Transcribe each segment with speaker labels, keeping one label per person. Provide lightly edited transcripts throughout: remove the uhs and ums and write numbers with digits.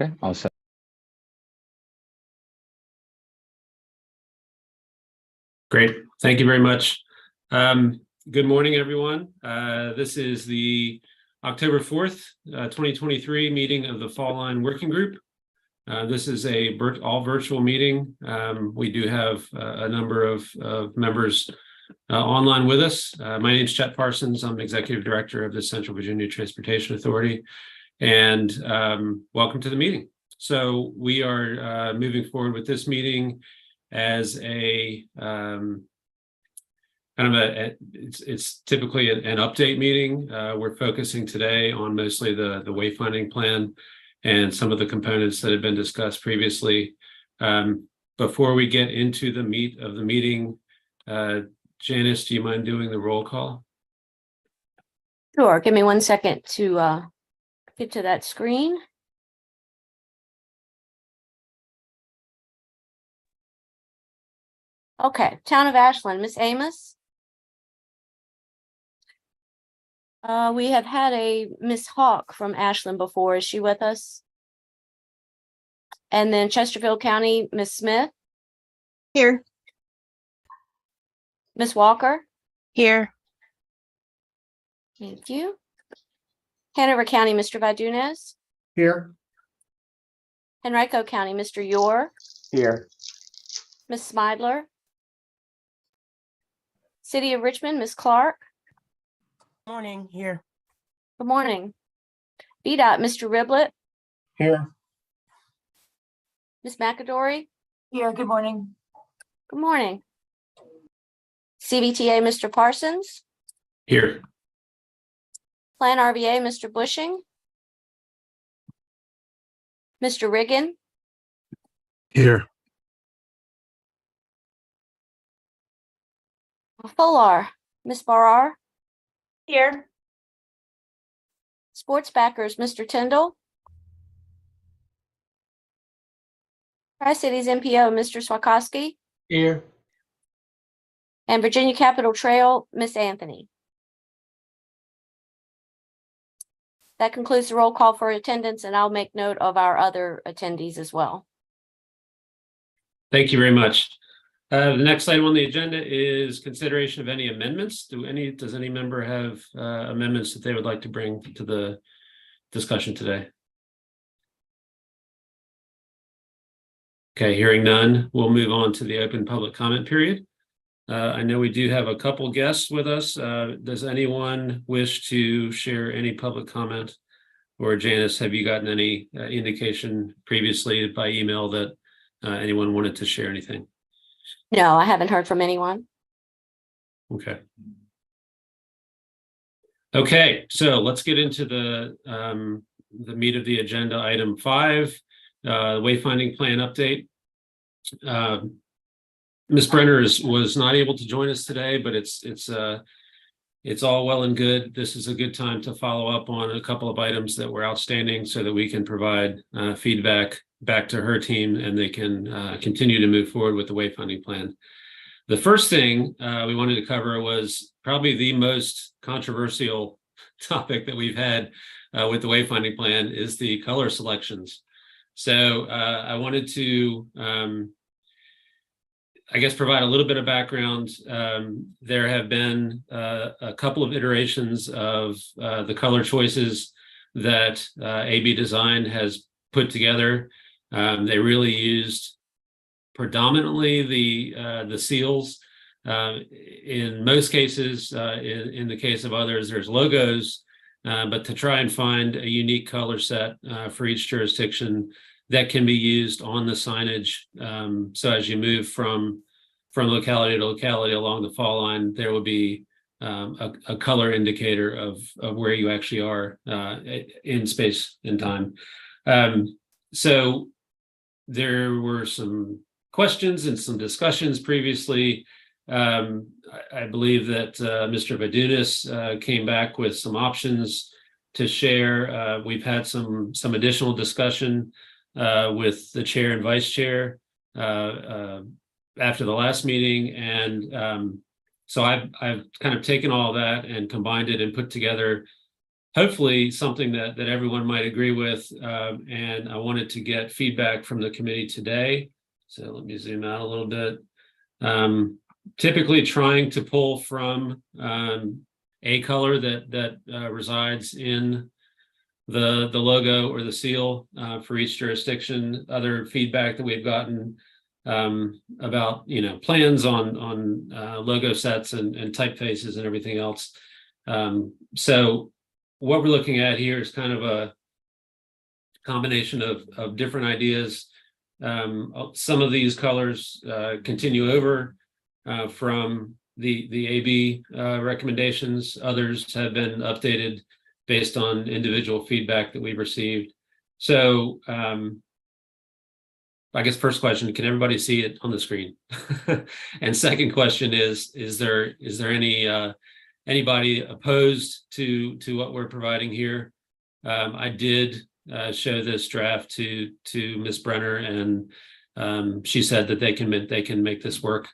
Speaker 1: Okay, I'll set.
Speaker 2: Great. Thank you very much. Good morning, everyone. This is the October 4th, 2023 meeting of the Fall Line Working Group. This is a all virtual meeting. We do have a number of members online with us. My name is Chet Parsons. I'm Executive Director of the Central Virginia Transportation Authority, and welcome to the meeting. So we are moving forward with this meeting as a it's typically an update meeting. We're focusing today on mostly the wayfinding plan and some of the components that have been discussed previously. Before we get into the meat of the meeting, Janice, do you mind doing the roll call?
Speaker 3: Sure. Give me 1 second to get to that screen. Okay, Town of Ashland, Miss Amos. We have had a Miss Hawk from Ashland before. Is she with us? And then Chesterfield County, Miss Smith.
Speaker 4: Here.
Speaker 3: Miss Walker.
Speaker 4: Here.
Speaker 3: Thank you. Hanover County, Mr. Vidunez.
Speaker 5: Here.
Speaker 3: Henrico County, Mr. Yor.
Speaker 5: Here.
Speaker 3: Miss Smidler. City of Richmond, Miss Clark.
Speaker 4: Morning. Here.
Speaker 3: Good morning. VDOT, Mr. Riblett.
Speaker 5: Here.
Speaker 3: Miss McAdory.
Speaker 4: Here. Good morning.
Speaker 3: Good morning. CVTA, Mr. Parsons.
Speaker 2: Here.
Speaker 3: Plan RVA, Mr. Bushing. Mr. Riggin.
Speaker 5: Here.
Speaker 3: Fuller, Miss Barrar.
Speaker 4: Here.
Speaker 3: Sports backers, Mr. Tyndall. Tri-Cities MPO, Mr. Swakowski.
Speaker 5: Here.
Speaker 3: And Virginia Capitol Trail, Miss Anthony. That concludes the roll call for attendance, and I'll make note of our other attendees as well.
Speaker 2: Thank you very much. The next item on the agenda is consideration of any amendments. Does any member have amendments that they would like to bring to the discussion today? Okay, hearing none, we'll move on to the open public comment period. I know we do have a couple guests with us. Does anyone wish to share any public comment? Or Janice, have you gotten any indication previously by email that anyone wanted to share anything?
Speaker 3: No, I haven't heard from anyone.
Speaker 2: Okay. Okay, so let's get into the meat of the agenda, item 5, wayfinding plan update. Ms. Brenner was not able to join us today, but it's all well and good. This is a good time to follow up on a couple of items that were outstanding so that we can provide feedback back to her team and they can continue to move forward with the wayfinding plan. The first thing we wanted to cover was probably the most controversial topic that we've had with the wayfinding plan is the color selections. So I wanted to I guess provide a little bit of background. There have been a couple of iterations of the color choices that AB Design has put together. They really used predominantly the seals. In most cases, in the case of others, there's logos, but to try and find a unique color set for each jurisdiction that can be used on the signage. So as you move from locality to locality along the fall line, there will be a color indicator of where you actually are in space and time. So there were some questions and some discussions previously. I believe that Mr. Vidunez came back with some options to share. We've had some additional discussion with the chair and vice chair after the last meeting, and so I've kind of taken all that and combined it and put together hopefully something that everyone might agree with. And I wanted to get feedback from the committee today. So let me zoom out a little bit. Typically trying to pull from a color that resides in the logo or the seal for each jurisdiction. Other feedback that we've gotten about plans on logo sets and typefaces and everything else. So what we're looking at here is kind of a combination of different ideas. Some of these colors continue over from the AB recommendations. Others have been updated based on individual feedback that we've received. So I guess first question, can everybody see it on the screen? And second question is there anybody opposed to what we're providing here? I did show this draft to Ms. Brenner, and she said that they can make this work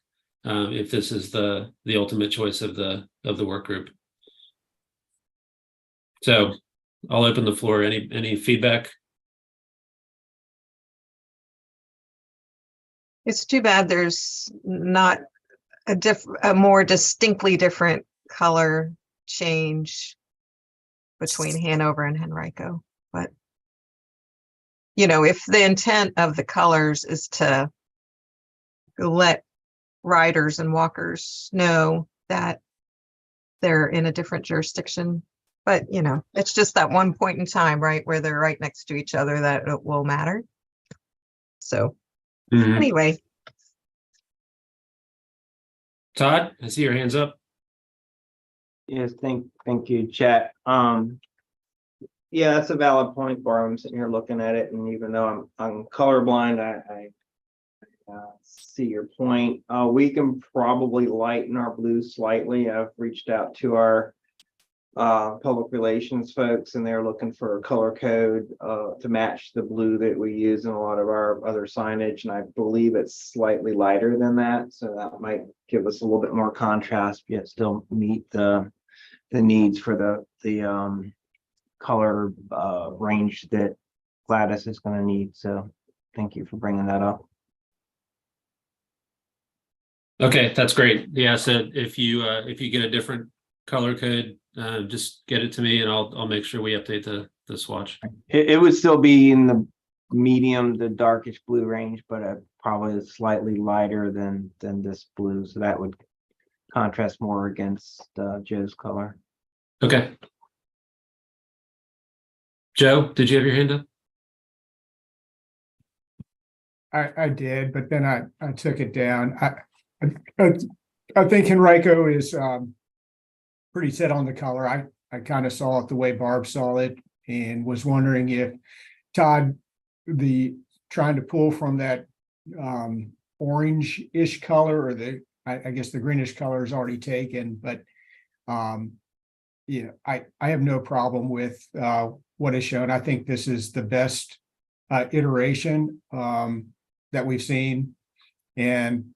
Speaker 2: if this is the ultimate choice of the work group. So I'll open the floor. Any feedback?
Speaker 1: It's too bad there's not a more distinctly different color change between Hanover and Henrico. But, if the intent of the colors is to let riders and walkers know that they're in a different jurisdiction, but, it's just that one point in time, right, where they're right next to each other that it will matter. So anyway.
Speaker 2: Todd, I see your hands up.
Speaker 6: Yes, thank you, Chet. Yeah, that's a valid point, Barb. I'm sitting here looking at it, and even though I'm colorblind, I see your point. We can probably lighten our blue slightly. I've reached out to our public relations folks, and they're looking for a color code to match the blue that we use in a lot of our other signage, and I believe it's slightly lighter than that, so that might give us a little bit more contrast, yet still meet the needs for the color range that Gladys is going to need. So thank you for bringing that up.
Speaker 2: Okay, that's great. Yeah, so if you get a different color code, just get it to me, and I'll make sure we update the swatch.
Speaker 6: It would still be in the medium to darkish blue range, but probably slightly lighter than this blue, so that would contrast more against Joe's color.
Speaker 2: Okay. Joe, did you have your hand up?
Speaker 7: I did, but then I took it down. I think Henrico is pretty set on the color. I kind of saw it the way Barb saw it, and was wondering if Todd, trying to pull from that orange-ish color, or I guess the greenish color is already taken, but I have no problem with what is shown. I think this is the best iteration that we've seen, and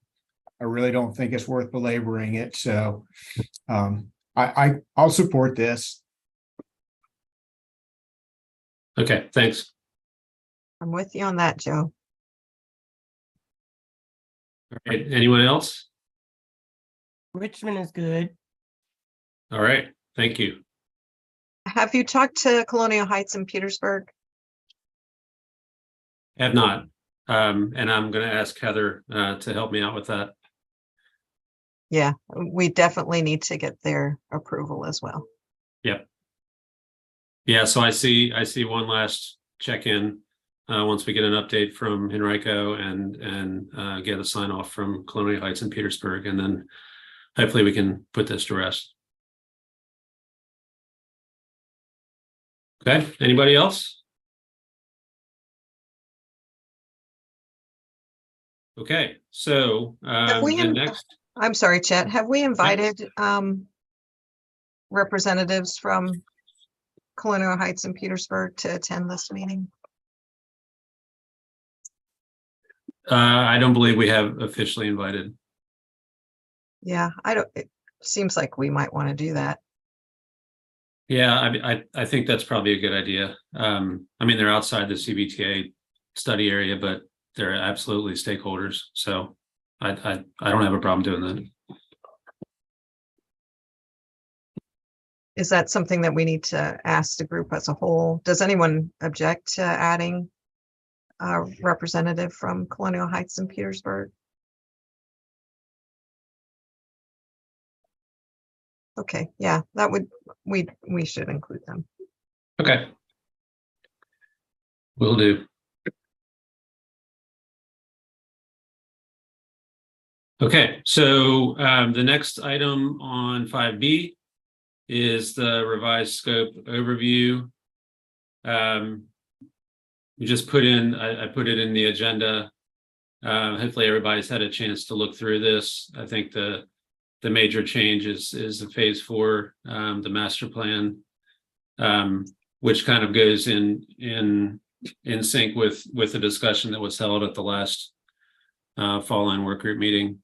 Speaker 7: I really don't think it's worth belaboring it. So I'll support this.
Speaker 2: Okay, thanks.
Speaker 1: I'm with you on that, Joe.
Speaker 2: All right, anyone else?
Speaker 4: Richmond is good.
Speaker 2: All right, thank you.
Speaker 1: Have you talked to Colonial Heights in Petersburg?
Speaker 2: Have not. And I'm going to ask Heather to help me out with that.
Speaker 1: Yeah, we definitely need to get their approval as well.
Speaker 2: Yep. Yeah, so I see one last check-in once we get an update from Henrico and get a sign off from Colonial Heights and Petersburg, and then hopefully we can put this to rest. Okay, anybody else? Okay, so the next.
Speaker 1: I'm sorry, Chet. Have we invited representatives from Colonial Heights and Petersburg to attend this meeting?
Speaker 2: I don't believe we have officially invited.
Speaker 1: Yeah, it seems like we might want to do that.
Speaker 2: Yeah, I think that's probably a good idea. I mean, they're outside the CBTA study area, but they're absolutely stakeholders. So I don't have a problem doing that.
Speaker 1: Is that something that we need to ask the group as a whole? Does anyone object to adding a representative from Colonial Heights and Petersburg? Okay, yeah, that would, we should include them.
Speaker 2: Okay. Will do. Okay, so the next item on 5B is the revised scope overview. We just put in, I put it in the agenda. Hopefully everybody's had a chance to look through this. I think the major change is the phase 4, the master plan, which kind of goes in sync with the discussion that was held at the last fall-in work group meeting.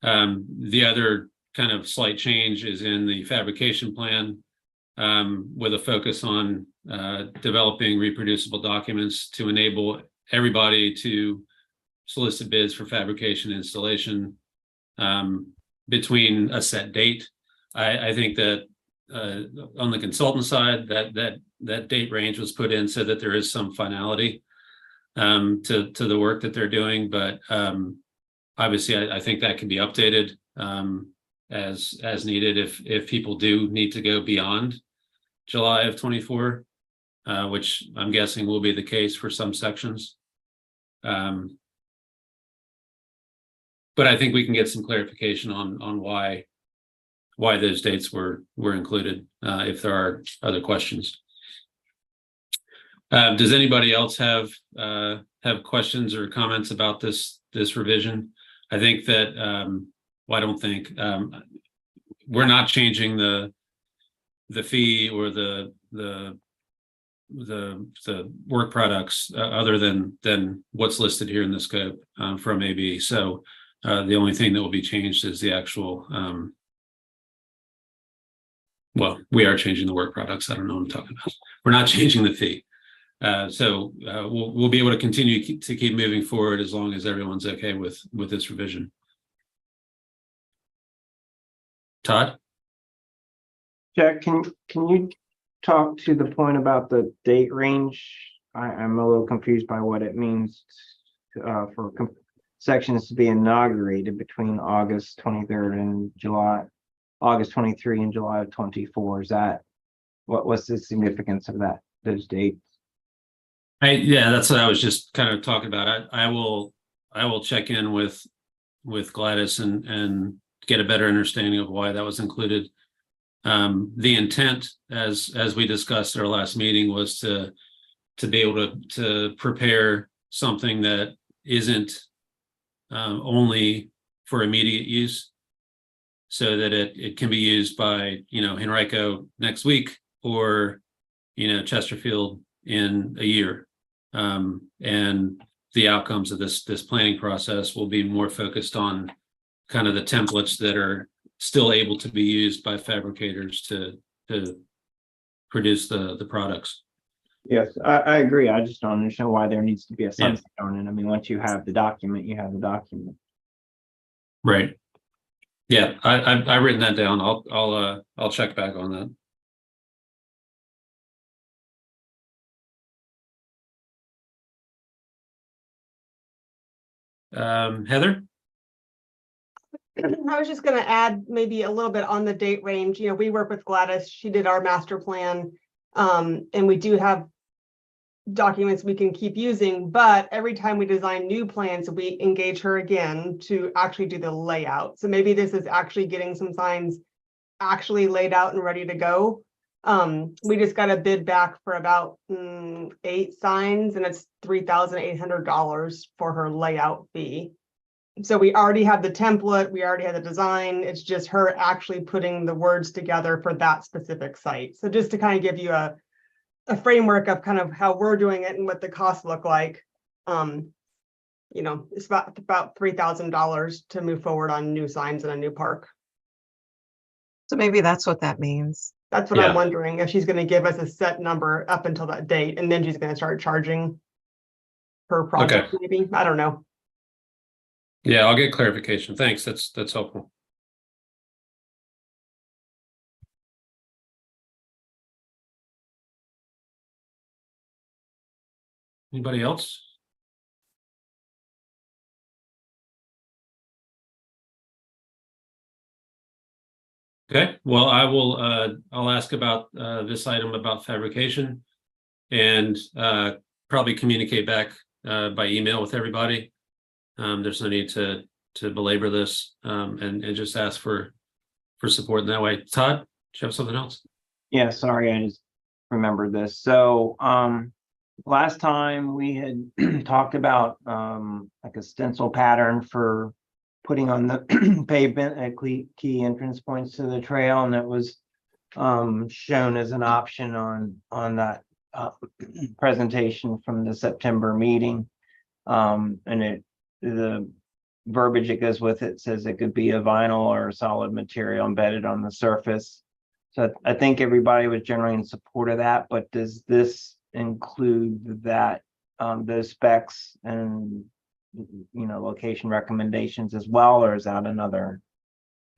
Speaker 2: The other kind of slight change is in the fabrication plan, with a focus on developing reproducible documents to enable everybody to solicit bids for fabrication installation between a set date. I think that on the consultant side, that date range was put in so that there is some finality to the work that they're doing, but obviously I think that can be updated as needed if people do need to go beyond July of 24, which I'm guessing will be the case for some sections. But I think we can get some clarification on why those dates were included, if there are other questions. Does anybody else have questions or comments about this revision? I think that well, I don't think we're not changing the fee or the work products other than what's listed here in the scope from AB. So the only thing that will be changed is the actual well, we are changing the work products. I don't know what I'm talking about. We're not changing the fee. So we'll be able to continue to keep moving forward as long as everyone's okay with this revision. Todd?
Speaker 6: Jack, can you talk to the point about the date range? I'm a little confused by what it means for sections to be inaugurated between August 23rd and August 23 and July of 24. Is that what's the significance of those dates?
Speaker 2: Yeah, that's what I was just kind of talking about. I will check in with Gladys and get a better understanding of why that was included. The intent, as we discussed at our last meeting, was to be able to prepare something that isn't only for immediate use, so that it can be used by Henrico next week or Chesterfield in a year, and the outcomes of this planning process will be more focused on kind of the templates that are still able to be used by fabricators to produce the products.
Speaker 6: Yes, I agree. I just don't understand why there needs to be a sunset on it. I mean, once you have the document, you have the document.
Speaker 2: Right. Yeah, I've written that down. I'll check back on that. Heather?
Speaker 8: I was just going to add maybe a little bit on the date range. We work with Gladys. She did our master plan, and we do have documents we can keep using, but every time we design new plans, we engage her again to actually do the layout. So maybe this is actually getting some signs actually laid out and ready to go. We just got a bid back for about 8 signs, and it's $3,800 for her layout fee. So we already have the template, we already have the design. It's just her actually putting the words together for that specific site. So just to kind of give you a framework of kind of how we're doing it and what the costs look like. It's about $3,000 to move forward on new signs in a new park.
Speaker 1: So maybe that's what that means.
Speaker 8: That's what I'm
Speaker 2: Yeah.
Speaker 8: wondering, if she's gonna give us a set number up until that date, and then she's gonna start charging per project, maybe, I don't know.
Speaker 2: Yeah, I'll get clarification. Thanks. That's helpful. Anybody else? Okay, well, I'll ask about this item about fabrication and probably communicate back by email with everybody. There's no need to belabor this and just ask for support in that way. Todd, do you have something else?
Speaker 6: Yeah, sorry, I just remembered this. So, last time we had talked about, like a stencil pattern for putting on the pavement at key entrance points to the trail, and it was shown as an option on that presentation from the September meeting. And the verbiage that goes with it says it could be a vinyl or a solid material embedded on the surface. So I think everybody was generally in support of that, but does this include that, those specs and, location recommendations as well, or is that another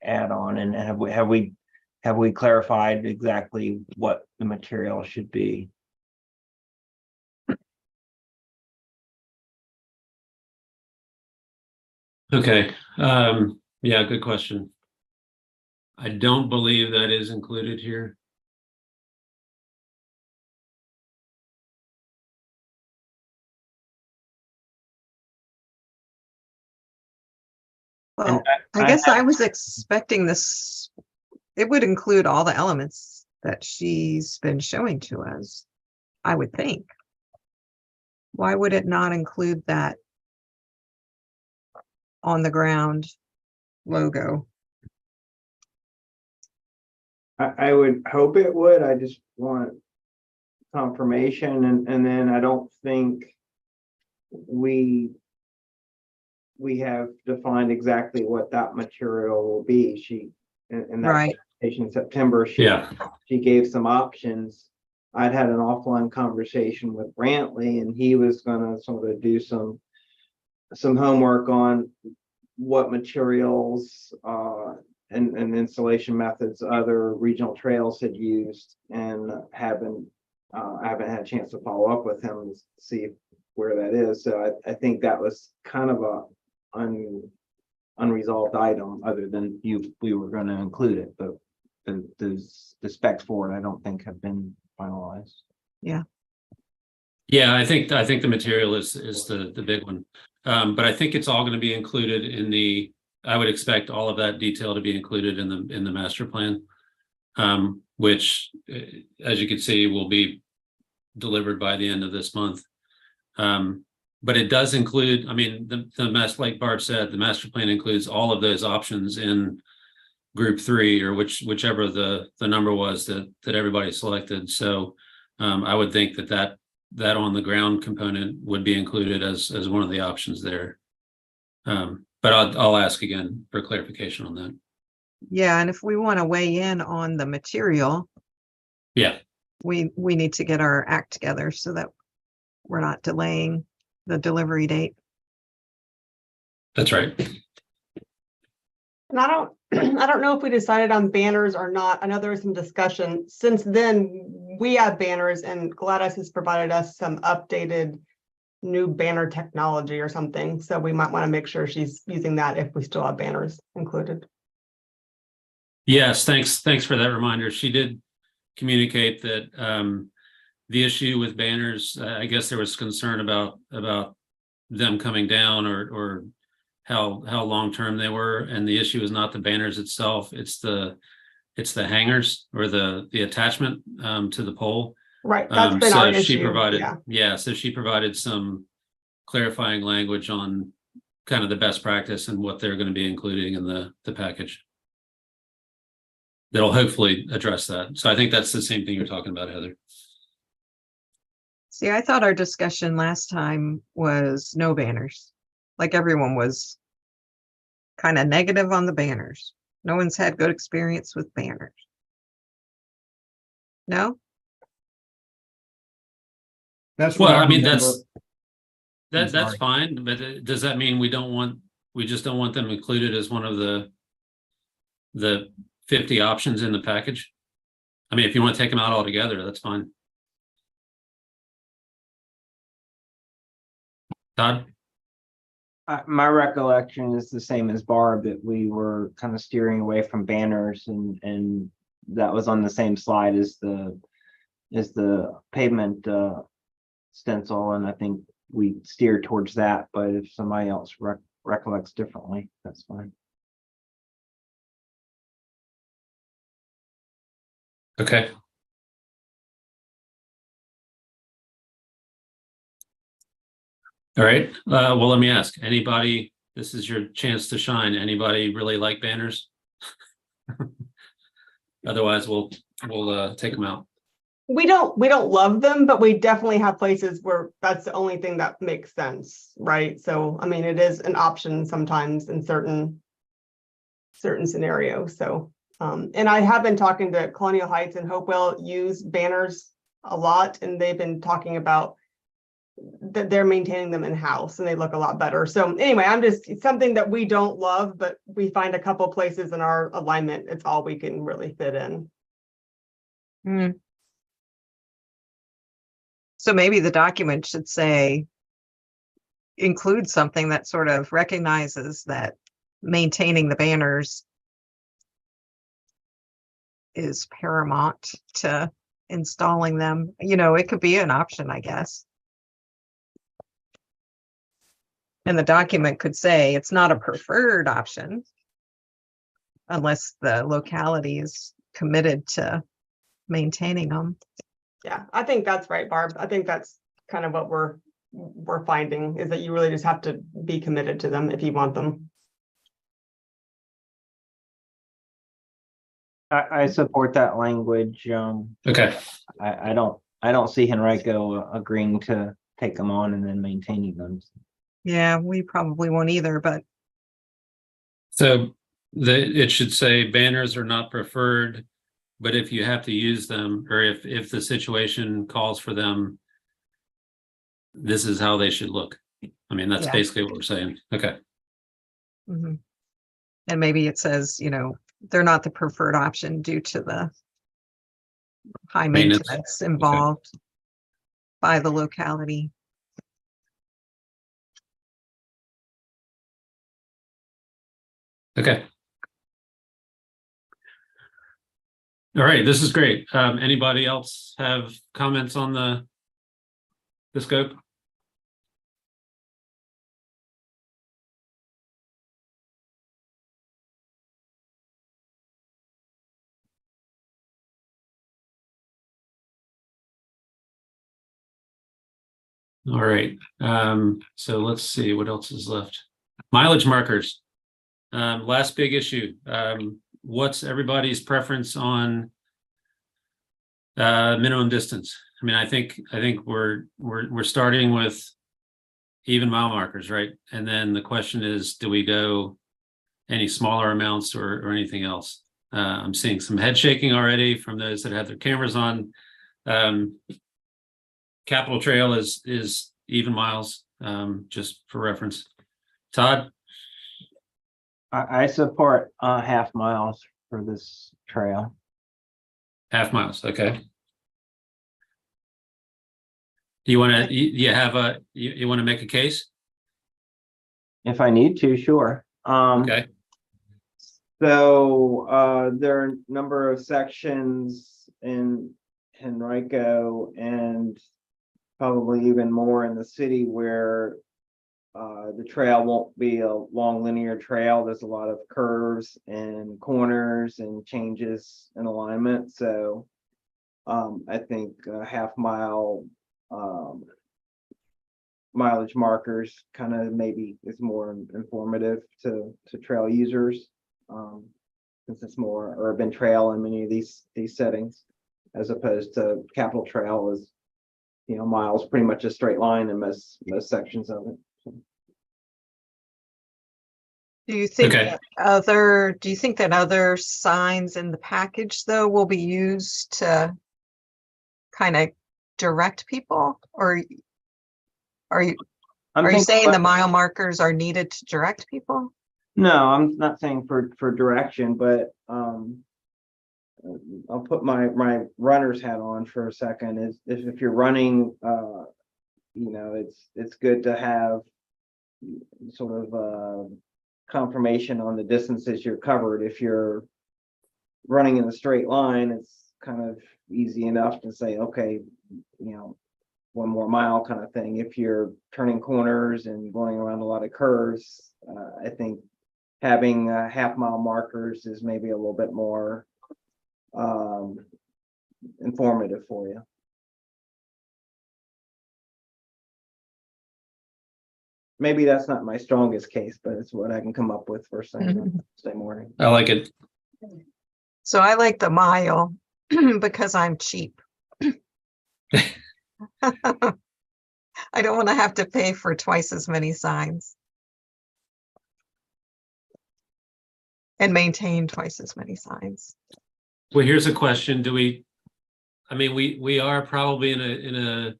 Speaker 6: add-on? And have we clarified exactly what the material should be?
Speaker 2: Okay, yeah, good question. I don't believe that is included here.
Speaker 1: Well, I guess I was expecting this, it would include all the elements that she's been showing to us, I would think. Why would it not include that on the ground logo?
Speaker 6: I would hope it would. I just want confirmation, and then I don't think we have defined exactly what that material will be. She in that
Speaker 1: Right.
Speaker 6: presentation in September, she gave some options. I'd had an offline conversation with Brantley, and he was gonna sort of do some homework on what materials and installation methods other regional trails had used, and I haven't had a chance to follow up with him to see where that is. So I think that was kind of a unresolved item, other than we were going to include it, but the specs for it I don't think have been finalized.
Speaker 2: Yeah, I think the material is the big one. But I think it's all going to be included in I would expect all of that detail to be included in the master plan, which, as you can see, will be delivered by the end of this month. But it does include, I mean, like Barb said, the master plan includes all of those options in group 3, or whichever the number was that everybody selected. So I would think that on the ground component would be included as one of the options there. But I'll ask again for clarification on that.
Speaker 1: Yeah, and if we want to weigh in on the material,
Speaker 2: Yeah,
Speaker 1: we need to get our act together so that we're not delaying the delivery date.
Speaker 2: that's right.
Speaker 8: And I don't know if we decided on banners or not. I know there was some discussion. Since then, we have banners, and Gladys has provided us some updated new banner technology or something. So we might want to make sure she's using that if we still have banners included.
Speaker 2: Yes, thanks for that reminder. She did communicate that the issue with banners, I guess there was concern about them coming down or how long-term they were, and the issue is not the banners itself, it's the hangers or the attachment to the pole.
Speaker 8: Right, that's been our issue.
Speaker 2: She provided,
Speaker 8: Yeah.
Speaker 2: so she provided some clarifying language on kind of the best practice and what they're going to be including in the package. That'll hopefully address that. So I think that's the same thing you're talking about, Heather.
Speaker 1: See, I thought our discussion last time was no banners. Like everyone was kind of negative on the banners. No one's had good experience with banners. No?
Speaker 7: That's
Speaker 2: Well,
Speaker 7: what
Speaker 2: I mean,
Speaker 7: remember.
Speaker 2: that's
Speaker 7: sorry.
Speaker 2: fine, but does that mean we just don't want them included as one of the 50 options in the package? I mean, if you want to take them out altogether, that's fine. Todd?
Speaker 6: My recollection is the same as Barb, that we were kind of steering away from banners, and that was on the same slide as the pavement stencil, and I think we steered towards that, but if somebody else recollects differently, that's fine.
Speaker 2: Okay. All right, well, let me ask, anybody, this is your chance to shine. Anybody really like banners? Otherwise, we'll take them out.
Speaker 8: We don't love them, but we definitely have places where that's the only thing that makes sense, right? So, I mean, it is an option sometimes in certain scenarios, so. And I have been talking to Colonial Heights and Hopewell use banners a lot, and they've been talking about that they're maintaining them in-house and they look a lot better. So anyway, it's something that we don't love, but we find a couple places in our alignment, it's all we can really fit in.
Speaker 1: Hmm. So maybe the document should say, include something that sort of recognizes that maintaining the banners is paramount to installing them. You know, it could be an option, I guess. And the document could say it's not a preferred option unless the locality is committed to maintaining them.
Speaker 8: Yeah, I think that's right, Barb. I think that's kind of what we're finding, is that you really just have to be committed to them if you want them.
Speaker 6: I support that language.
Speaker 2: Okay,
Speaker 6: I don't see Henrico agreeing to take them on and then maintaining them.
Speaker 1: Yeah, we probably won't either, but
Speaker 2: so it should say banners are not preferred, but if you have to use them, or if the situation calls for them, this is how they should look. I mean, that's
Speaker 1: Yeah.
Speaker 2: basically what we're saying. Okay.
Speaker 1: mhm. And maybe it says, you know, they're not the preferred option due to the high
Speaker 2: Maintenance.
Speaker 1: maintenance involved by the locality.
Speaker 2: Okay. All right, this is great. Anybody else have comments on the scope? All right, so let's see what else is left. Mileage markers. Last big issue. What's everybody's preference on minimum distance? I mean, I think we're starting with even mile markers, right? And then the question is, do we go any smaller amounts or anything else? I'm seeing some head shaking already from those that have their cameras on. Capitol Trail is even miles, just for reference. Todd?
Speaker 6: I support half miles for this trail.
Speaker 2: Half miles, okay. Do you want to, you have you want to make a case?
Speaker 6: If I need to, sure.
Speaker 2: Okay,
Speaker 6: So there are a number of sections in Henrico and probably even more in the city where the trail won't be a long linear trail. There's a lot of curves and corners and changes in alignment. So I think half mile mileage markers kind of maybe is more informative to trail users, since it's more urban trail in many of these settings, as opposed to Capitol Trail is, you know, miles pretty much a straight line in most sections of it.
Speaker 1: Do you think
Speaker 2: Okay.
Speaker 1: do you think that other signs in the package though will be used to kind of direct people, or are you
Speaker 6: I'm
Speaker 1: are you
Speaker 6: thinking
Speaker 1: saying the
Speaker 6: about-
Speaker 1: mile markers are needed to direct people?
Speaker 6: No, I'm not saying for direction, but, I'll put my runner's hat on for a second. Is if you're running, it's good to have sort of confirmation on the distances you're covered. If you're running in a straight line, it's kind of easy enough to say, okay, 1 more mile kind of thing. If you're turning corners and going around a lot of curves, I think having half-mile markers is maybe a little bit more informative for you. Maybe that's not my strongest case, but it's what I can come up with first thing Wednesday morning.
Speaker 2: I like it.
Speaker 1: So I like the mile because I'm cheap. I don't want to have to pay for twice as many signs. And maintain twice as many signs.
Speaker 2: Well, here's a question. We are probably in a,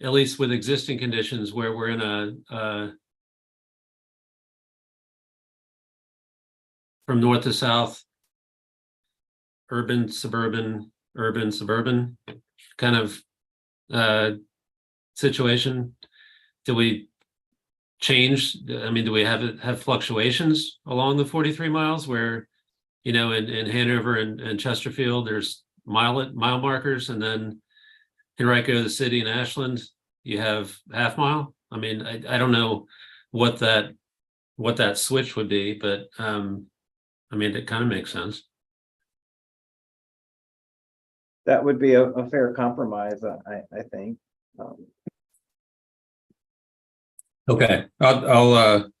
Speaker 2: at least with existing conditions where we're in a from north to south, urban, suburban kind of situation. Do we change? I mean, do we have fluctuations along the 43 miles where, in Hanover and Chesterfield, there's mile markers, and then Henrico, the city, and Ashland, you have half mile? I mean, I don't know what that switch would be, but it kind of makes sense.
Speaker 6: That would be a fair compromise, I think.
Speaker 2: Okay, I'll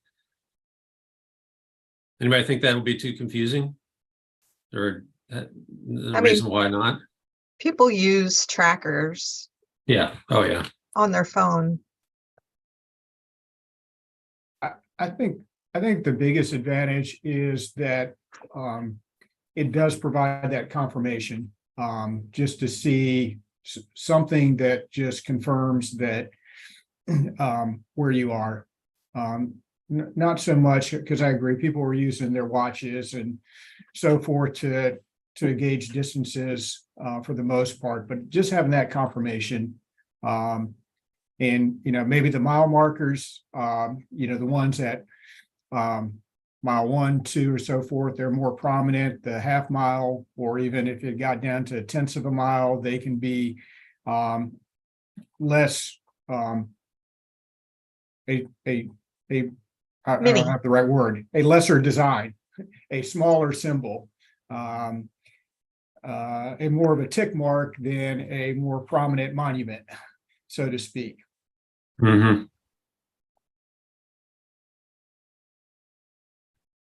Speaker 2: anybody think that would be too confusing? Or the
Speaker 1: mean-
Speaker 2: reason why not?
Speaker 1: People use trackers
Speaker 2: Yeah, oh yeah.
Speaker 1: on their phone.
Speaker 7: I think the biggest advantage is that it does provide that confirmation, just to see something that just confirms that where you are. Not so much, because I agree, people were using their watches and so forth to gauge distances for the most part, but just having that confirmation. And maybe the mile markers, the ones at mile 1, 2, or so forth, they're more prominent. The half mile, or even if it got down to tenths of a mile, they can be less I
Speaker 1: Mini.
Speaker 7: don't have the right word, a lesser design, a smaller symbol, a more of a tick mark than a more prominent monument, so to speak.
Speaker 2: Mm-hmm.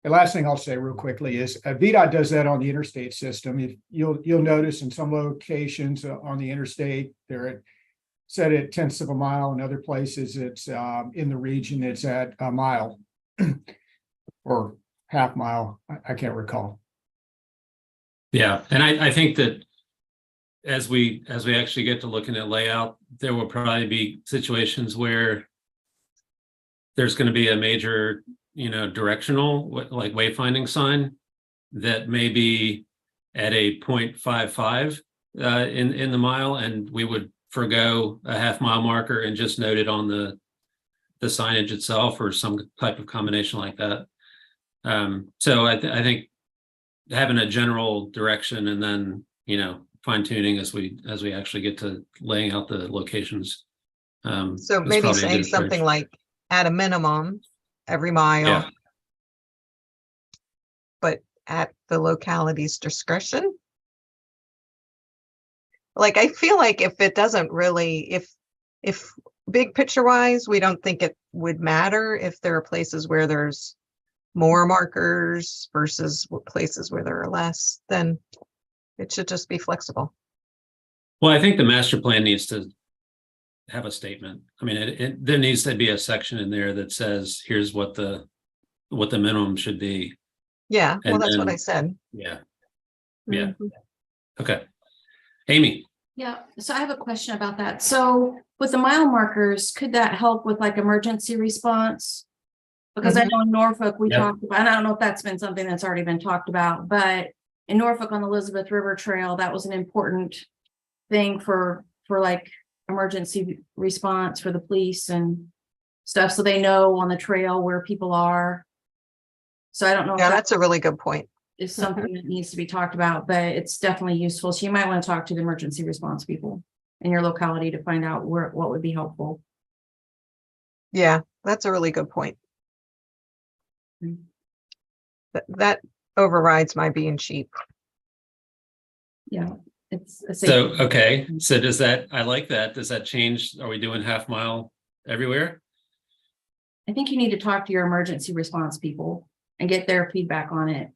Speaker 7: The last thing I'll say real quickly is VDOT does that on the interstate system. You'll notice in some locations on the interstate, they're set at tenths of a mile. In other places, it's in the region, it's at a mile or half mile. I can't recall.
Speaker 2: Yeah, and I think that as we actually get to looking at layout, there will probably be situations where there's going to be a major, directional like wayfinding sign that may be at a 0.55 in the mile, and we would forgo a half mile marker and just note it on the signage itself or some type of combination like that. So I think having a general direction and then, fine tuning as we actually get to laying out the locations.
Speaker 1: So
Speaker 2: is
Speaker 1: maybe
Speaker 2: probably a
Speaker 1: saying
Speaker 2: good
Speaker 1: something
Speaker 2: approach.
Speaker 1: like at a minimum, every mile.
Speaker 2: Yeah.
Speaker 1: But at the locality's discretion. Like, I feel like if it doesn't really, if big picture wise, we don't think it would matter if there are places where there's more markers versus places where there are less, then it should just be flexible.
Speaker 2: Well, I think the master plan needs to have a statement. I mean, there needs to be a section in there that says, here's what the minimum should be.
Speaker 1: Yeah, well,
Speaker 2: And
Speaker 1: that's what
Speaker 2: then-
Speaker 1: I said.
Speaker 2: Yeah. Yeah.
Speaker 1: Mhm.
Speaker 2: Okay. Amy,
Speaker 9: Yeah, so I have a question about that. So with the mile markers, could that help with like emergency response? Because I know in Norfolk, we
Speaker 2: Yep.
Speaker 9: talked about, and I don't know if that's been something that's already been talked about, but in Norfolk on the Elizabeth River Trail, that was an important thing for like emergency response for the police and stuff, so they know on the trail where people are. So I don't know if
Speaker 1: Yeah,
Speaker 9: that
Speaker 1: that's a really good point.
Speaker 9: is something that needs to be talked about, but it's definitely useful. So you might want to talk to the emergency response people in your locality to find out what would be helpful.
Speaker 1: Yeah, that's a really good point.
Speaker 9: Mm.
Speaker 1: That overrides my being cheap.
Speaker 9: Yeah, it's a
Speaker 2: So,
Speaker 9: safe.
Speaker 2: okay, so does that, I like that. Does that change? Are we doing half mile everywhere?
Speaker 9: I think you need to talk to your emergency response people and get their feedback on it.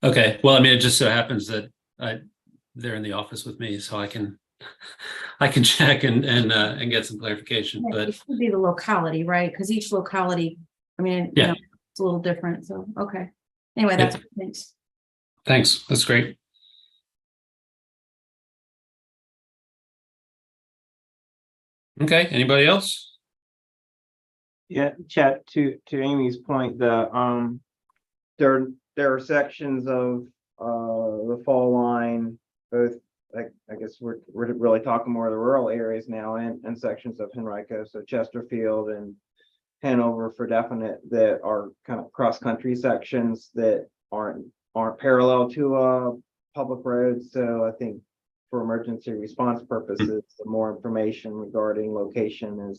Speaker 2: Okay, well, I mean, it just so happens that they're in the office with me, so I can check and get some clarification, but
Speaker 9: It could be the locality, right? Because each locality, I mean, you
Speaker 2: Yeah.
Speaker 9: know, it's a little different. So, okay. Anyway, that's, thanks.
Speaker 2: thanks, that's great. Okay, anybody else?
Speaker 6: Yeah, Chat, to Amy's point, there are sections of the fall line, both, I guess we're really talking more of the rural areas now, and sections of Henrico, so Chesterfield and Hanover for definite, that are kind of cross-country sections that aren't parallel to public roads. So I think for emergency response purposes, the more information regarding location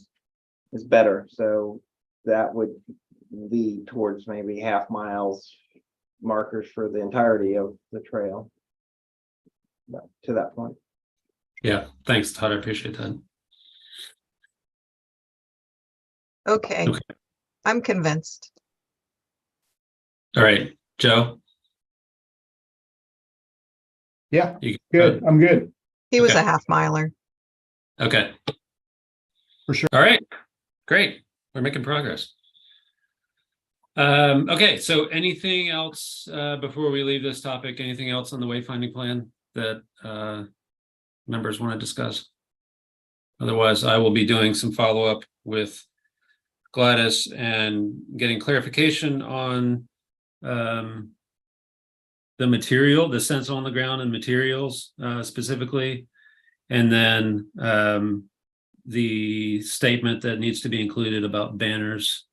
Speaker 6: is better. So that would lead towards maybe half miles markers for the entirety of the trail. To that point.
Speaker 2: Yeah, thanks, Todd, I appreciate that.
Speaker 1: Okay,
Speaker 2: Okay.
Speaker 1: I'm convinced.
Speaker 2: All right, Joe?
Speaker 7: Yeah,
Speaker 2: You
Speaker 7: good. I'm good.
Speaker 1: He was
Speaker 2: Okay.
Speaker 1: a half miler.
Speaker 2: Okay.
Speaker 7: For sure.
Speaker 2: All right, great. We're making progress. Okay, so anything else before we leave this topic? Anything else on the wayfinding plan that members want to discuss? Otherwise, I will be doing some follow-up with Gladys and getting clarification on the material, the sense on the ground and materials specifically, and then the statement that needs to be included about banners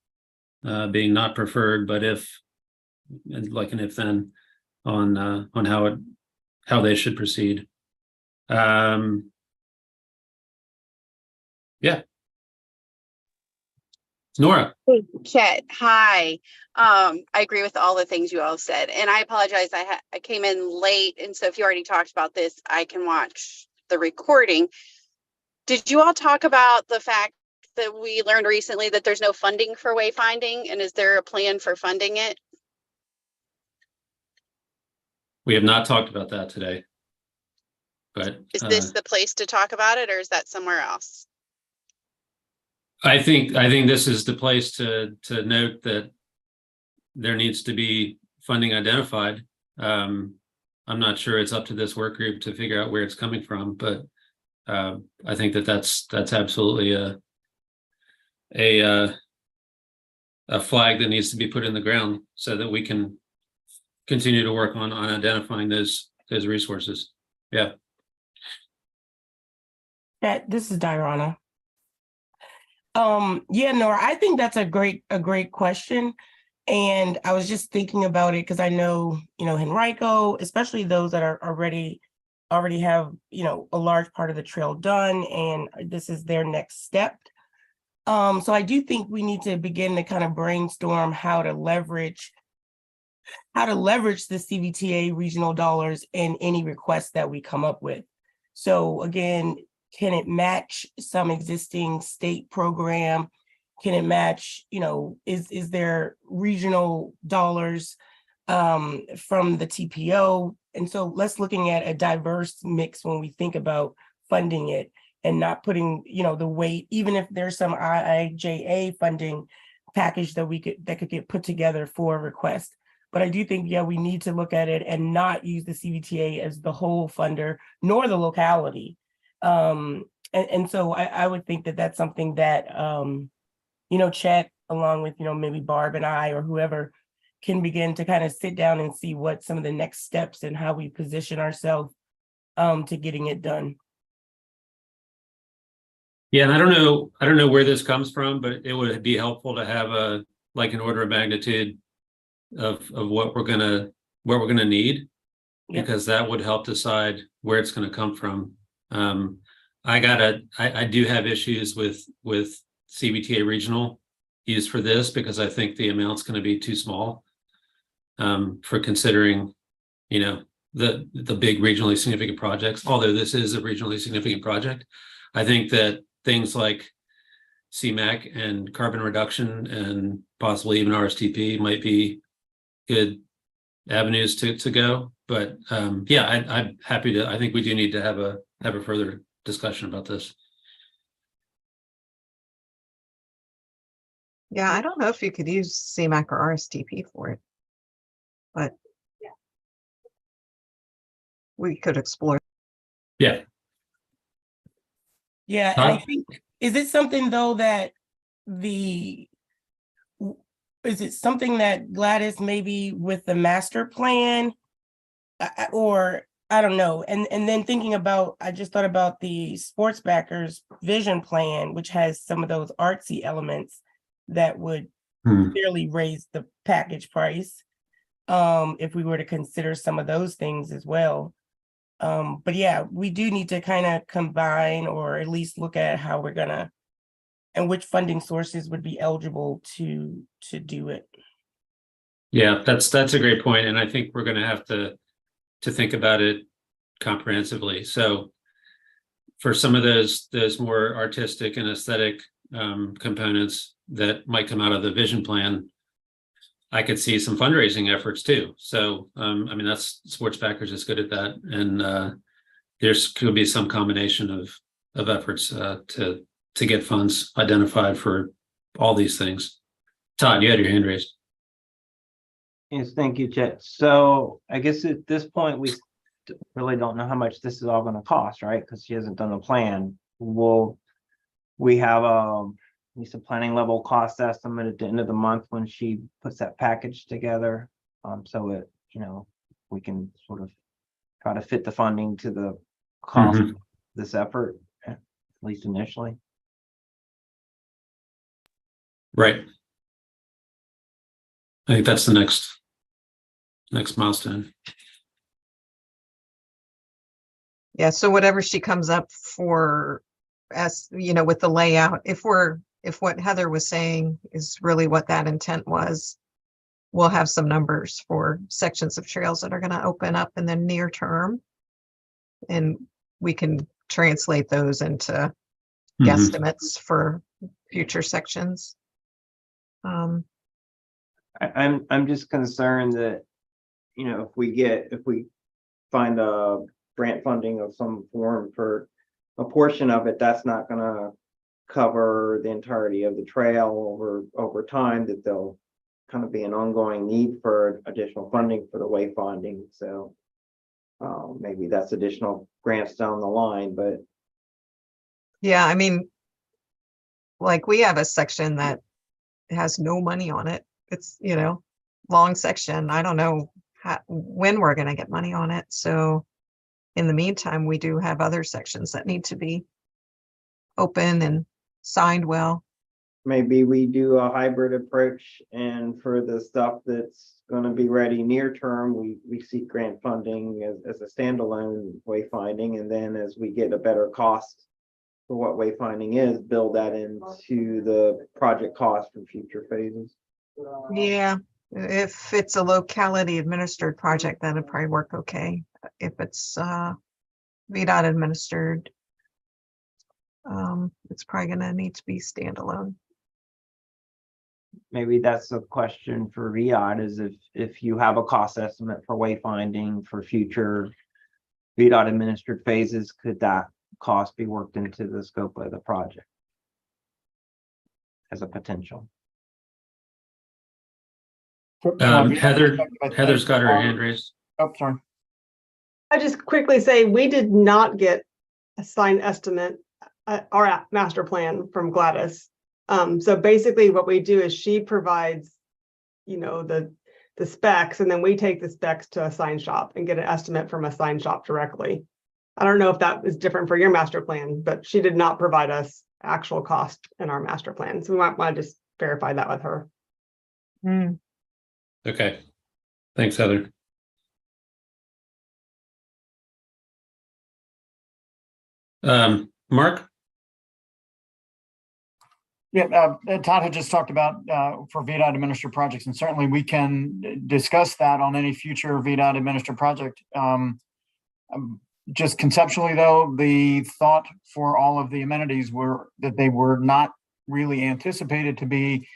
Speaker 2: being not preferred, but if, like an if then, on how they should proceed. Yeah. Nora.
Speaker 10: Hey, Chet, hi. I agree with all the things you all said, and I apologize. I came in late, and so if you already talked about this, I can watch the recording. Did you all talk about the fact that we learned recently that there's no funding for wayfinding, and is there a plan for funding it?
Speaker 2: We have not talked about that today. But
Speaker 10: Is this the place to talk about it, or is that somewhere else?
Speaker 2: I think this is the place to note that there needs to be funding identified. I'm not sure it's up to this work group to figure out where it's coming from, but I think that's absolutely a flag that needs to be put in the ground so that we can continue to work on identifying those resources. Yeah.
Speaker 4: This is Diana. Yeah, Nora, I think that's a great question. And I was just thinking about it because I know, Henrico, especially those that are already have, a large part of the trail done, and this is their next step. So I do think we need to begin to kind of brainstorm how to leverage the CVTA regional dollars in any requests that we come up with. So again, can it match some existing state program? Can it match, is there regional dollars from the TPO? And so let's looking at a diverse mix when we think about funding it and not putting, the weight, even if there's some IIJA funding package that could get put together for a request. But I do think, yeah, we need to look at it and not use the CVTA as the whole funder, nor the locality. And so I would think that that's something that, Chet, along with, maybe Barb and I or whoever, can begin to kind of sit down and see what some of the next steps and how we position ourselves to getting it done.
Speaker 2: Yeah, and I don't know where this comes from, but it would be helpful to have an order of magnitude of what we're gonna need,
Speaker 4: Yep.
Speaker 2: because that would help decide where it's gonna come from. I do have issues with CBTA regional used for this, because I think the amount's gonna be too small for considering, the big regionally significant projects, although this is a regionally significant project. I think that things like CMAQ and carbon reduction and possibly even RSTP might be good avenues to go. But yeah, I'm happy to. I think we do need to have a further discussion about this.
Speaker 1: Yeah, I don't know if you could use CMAQ or RSTP for it, but we could explore.
Speaker 2: Yeah.
Speaker 4: Yeah, and I
Speaker 2: Huh?
Speaker 4: think, is it something though that is it something that Gladys, maybe with the master plan, or I don't know, and then thinking about, I just thought about the sports backers vision plan, which has some of those artsy elements that would fairly raise the package price, if we were to consider some of those things as well. But yeah, we do need to kind of combine, or at least look at how we're gonna, and which funding sources would be eligible to do it.
Speaker 2: Yeah, that's a great point, and I think we're going to have to think about it comprehensively. So, for some of those more artistic and aesthetic components that might come out of the vision plan, I could see some fundraising efforts too. So, I mean, that's sports backers is good at that, and there's could be some combination of efforts to get funds identified for all these things. Todd, you had your hand raised.
Speaker 6: Yes, thank you, Chet. So I guess at this point, we really don't know how much this is all gonna cost, right? Because she hasn't done a plan. Will we have at least a planning level cost estimate at the end of the month when she puts that package together? So it, we can sort of try to fit the funding to the cost of this effort, at least initially.
Speaker 2: Right. I think that's the next milestone.
Speaker 1: Yeah, so whatever she comes up for, as with the layout, if what Heather was saying is really what that intent was, we'll have some numbers for sections of trails that are going to open up in the near term, and we can translate those into guesstimates for future sections.
Speaker 6: I'm just concerned that, if we find a grant funding of some form for a portion of it, that's not gonna cover the entirety of the trail over time, that there'll kind of be an ongoing need for additional funding for the wayfinding. So maybe that's additional grants down the line, but
Speaker 1: Yeah, I mean, like, we have a section that has no money on it. It's, long section. I don't know when we're going to get money on it. So in the meantime, we do have other sections that need to be open and signed well.
Speaker 6: maybe we do a hybrid approach, and for the stuff that's going to be ready near term, we seek grant funding as a standalone wayfinding, and then as we get a better cost for what wayfinding is, build that into the project cost for future phases.
Speaker 1: Yeah, if it's a locality administered project, that'd probably work okay. If it's VDOT administered, it's probably gonna need to be standalone.
Speaker 6: Maybe that's a question for VDOT, is if you have a cost estimate for wayfinding for future VDOT administered phases, could that cost be worked into the scope of the project as a potential?
Speaker 2: Heather's got her hand raised.
Speaker 5: Oh, sorry.
Speaker 8: I just quickly say, we did not get a signed estimate, our master plan from Gladys. So basically what we do is she provides, you know, the specs, and then we take the specs to a sign shop and get an estimate from a sign shop directly. I don't know if that is different for your master plan, but she did not provide us actual cost in our master plan. So we might want to just verify that with her.
Speaker 1: Mm.
Speaker 2: Okay. Thanks, Heather. Mark?
Speaker 5: Yeah, Todd had just talked about for VDOT administered projects, and certainly we can discuss that on any future VDOT administered project. Just conceptually, though, the thought for all of the amenities were that they were not really anticipated to be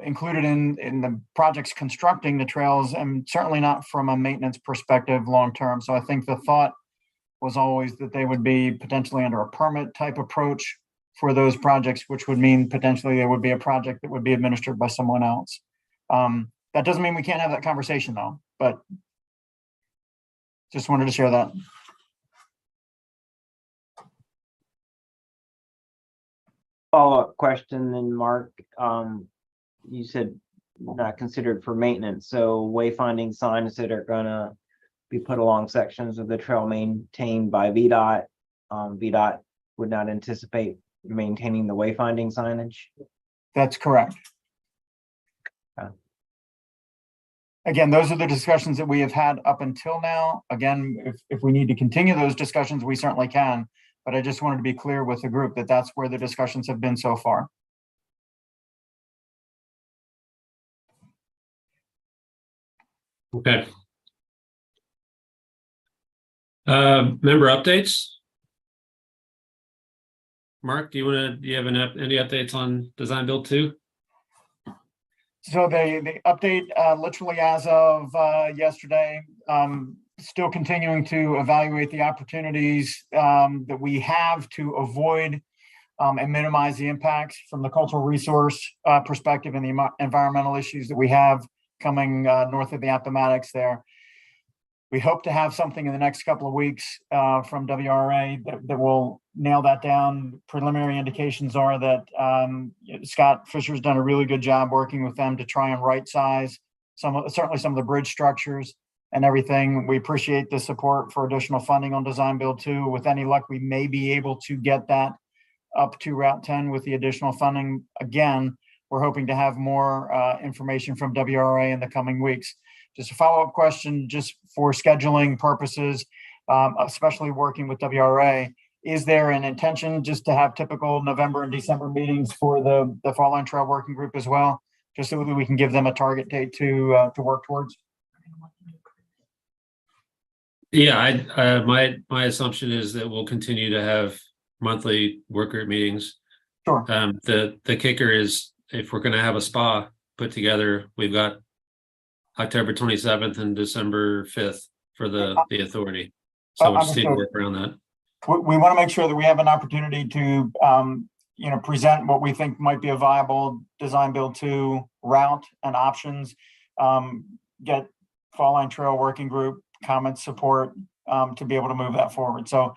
Speaker 5: included in the projects constructing the trails, and certainly not from a maintenance perspective long term. So I think the thought was always that they would be potentially under a permit type approach for those projects, which would mean potentially there would be a project that would be administered by someone else. That doesn't mean we can't have that conversation though, but just wanted to share that.
Speaker 6: Follow-up question then, Mark. You said not considered for maintenance, so wayfinding signs that are gonna be put along sections of the trail maintained by VDOT. VDOT would not anticipate maintaining the wayfinding signage.
Speaker 5: That's correct.
Speaker 6: Okay.
Speaker 5: Again, those are the discussions that we have had up until now. Again, if we need to continue those discussions, we certainly can. But I just wanted to be clear with the group that that's where the discussions have been so far.
Speaker 2: Okay. Member updates? Mark, do you have any updates on Design Build 2?
Speaker 5: So the update literally as of yesterday, still continuing to evaluate the opportunities that we have to avoid and minimize the impacts from the cultural resource perspective and the environmental issues that we have coming north of the Appomattox there. We hope to have something in the next couple of weeks from WRA that will nail that down. Preliminary indications are that Scott Fisher's done a really good job working with them to try and right size certainly some of the bridge structures and everything. We appreciate the support for additional funding on Design Build 2. With any luck, we may be able to get that up to Route 10 with the additional funding. Again, we're hoping to have more information from WRA in the coming weeks. Just a follow-up question, just for scheduling purposes, especially working with WRA, is there an intention just to have typical November and December meetings for the Fall Line Trail Working Group as well, just so that we can give them a target date to work towards?
Speaker 2: Yeah, my assumption is that we'll continue to have monthly work group meetings.
Speaker 5: Sure.
Speaker 2: The kicker is, if we're going to have a SPA put together, we've got October 27th and December 5th for the authority. So we'll just need to work around that.
Speaker 5: We want to make sure that we have an opportunity to, present what we think might be a viable Design Build 2 route and options. Get Fall Line Trail Working Group comments, support to be able to move that forward. So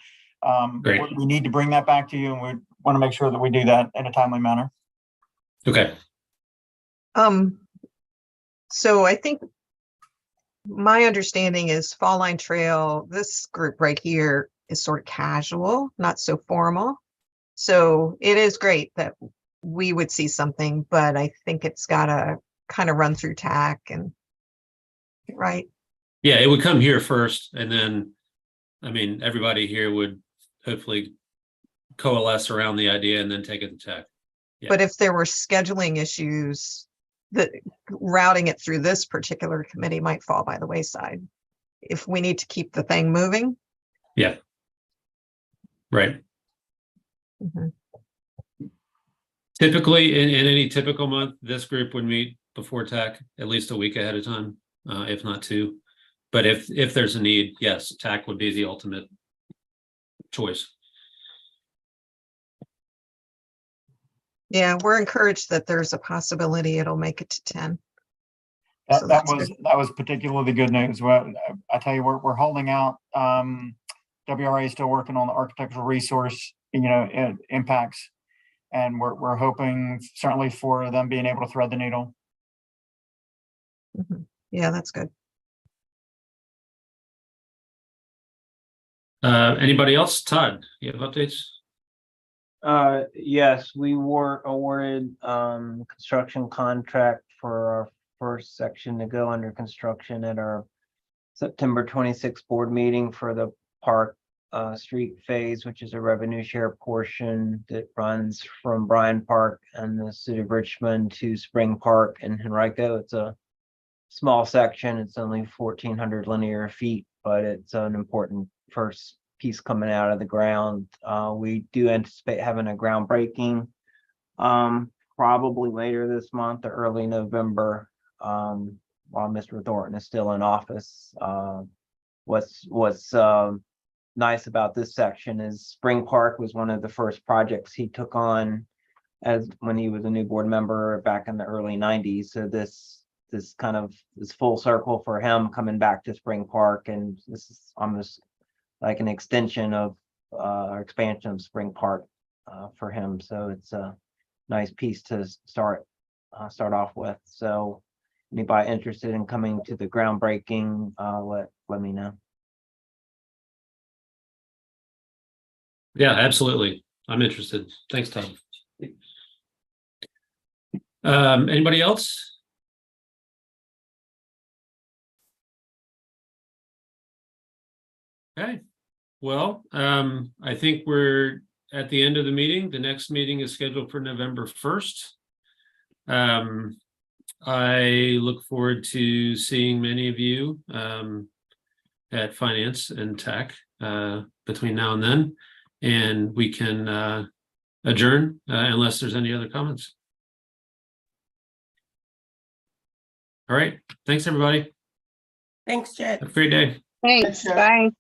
Speaker 5: we need to bring that back to you, and we want to make sure that we do that in a timely manner.
Speaker 2: Okay.
Speaker 1: So I think my understanding is Fall Line Trail, this group right here is sort of casual, not so formal. So it is great that we would see something, but I think it's got to kind of run through TAC and right.
Speaker 2: Yeah, it would come here first, and then, I mean, everybody here would hopefully coalesce around the idea and then take it to TAC. Yeah.
Speaker 1: But if there were scheduling issues, that routing it through this particular committee might fall by the wayside. If we need to keep the thing moving.
Speaker 2: Yeah. Right.
Speaker 1: Mm-hmm.
Speaker 2: Typically, in any typical month, this group would meet before TAC at least a week ahead of time, if not 2. But if there's a need, yes, TAC would be the ultimate choice.
Speaker 1: Yeah, we're encouraged that there's a possibility it'll make it to 10. So
Speaker 5: That
Speaker 1: that's
Speaker 5: that was particularly good news. Well, I tell you, we're holding out. WRA is still working on the architectural resource, impacts. And we're hoping certainly for them being able to thread the needle.
Speaker 1: Mhm. Yeah, that's good.
Speaker 2: Anybody else? Todd, you have updates?
Speaker 6: Yes, we were awarded, construction contract for our first section to go under construction at our September 26th board meeting for the Park Street phase, which is a revenue share portion that runs from Bryan Park and the city of Richmond to Spring Park and Henrico. It's a small section. It's only 1,400 linear feet, but it's an important first piece coming out of the ground. We do anticipate having a groundbreaking probably later this month or early November, while Mr. Thornton is still in office. What's nice about this section is Spring Park was one of the first projects he took on as when he was a new board member back in the early 90s. So this kind of is full circle for him coming back to Spring Park, and this is almost like an extension of or expansion of Spring Park for him. So it's a nice piece to start off with. So anybody interested in coming to the groundbreaking, let me know.
Speaker 2: Yeah, absolutely. I'm interested. Thanks, Todd. Anybody else? Okay, well, I think we're at the end of the meeting. The next meeting is scheduled for November 1st. I look forward to seeing many of you at Finance and Tech between now and then, and we can adjourn unless there's any other comments. All right, thanks, everybody.
Speaker 4: Thanks, Chet.
Speaker 2: Have a great day.
Speaker 10: Thanks, bye.